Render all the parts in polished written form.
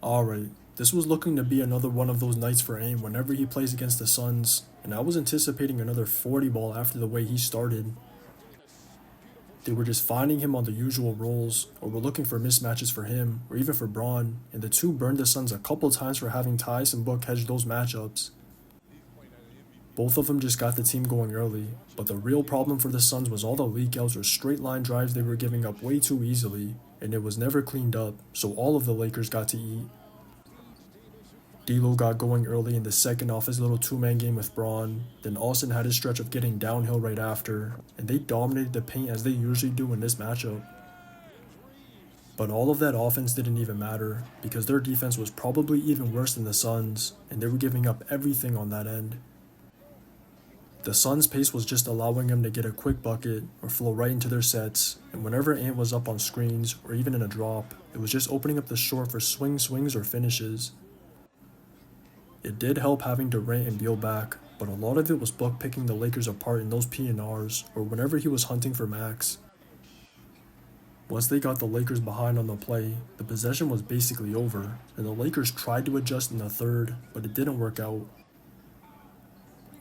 Alright, this was looking to be another one of those nights for Ant whenever he plays against the Suns, and I was anticipating another 40 ball after the way he started. They were just finding him on the usual roles, or were looking for mismatches for him, or even for Braun, and the two burned the Suns a couple times for having Tyus and Book hedge those matchups. Both of them just got the team going early, but the real problem for the Suns was all the leakouts or straight line drives they were giving up way too easily, and it was never cleaned up, so all of the Lakers got to eat. D'Lo got going early in the second off his little two-man game with Braun, then Austin had his stretch of getting downhill right after, and they dominated the paint as they usually do in this matchup. But all of that offense didn't even matter, because their defense was probably even worse than the Suns, and they were giving up everything on that end. The Suns' pace was just allowing them to get a quick bucket or flow right into their sets, and whenever Ant was up on screens or even in a drop, it was just opening up the short for swings or finishes. It did help having Durant and Beal back, but a lot of it was Book picking the Lakers apart in those P&Rs or whenever he was hunting for Max. Once they got the Lakers behind on the play, the possession was basically over, and the Lakers tried to adjust in the third, but it didn't work out.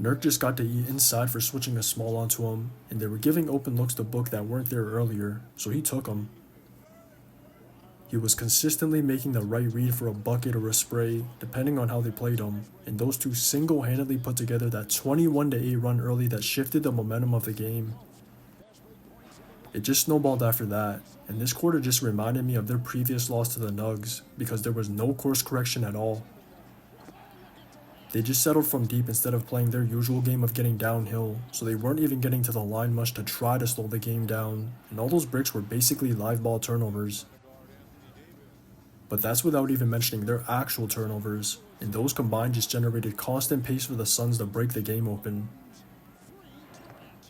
Nurk just got to eat inside for switching a small onto him, and they were giving open looks to Book that weren't there earlier, so he took them. He was consistently making the right read for a bucket or a spray, depending on how they played him, and those two single-handedly put together that 21-8 run early that shifted the momentum of the game. It just snowballed after that, and this quarter just reminded me of their previous loss to the Nugs, because there was no course correction at all. They just settled from deep instead of playing their usual game of getting downhill, so they weren't even getting to the line much to try to slow the game down, and all those breaks were basically live ball turnovers. But that's without even mentioning their actual turnovers, and those combined just generated constant pace for the Suns to break the game open.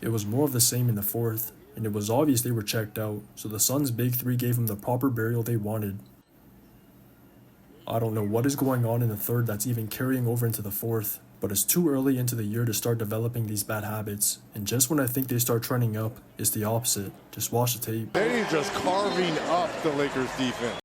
It was more of the same in the fourth, and it was obvious they were checked out, so the Suns' big three gave them the proper burial they wanted. I don't know what is going on in the third that's even carrying over into the fourth, but it's too early into the year to start developing these bad habits, and just when I think they start trending up, it's the opposite. Just watch the tape. They're just carving up the Lakers defense.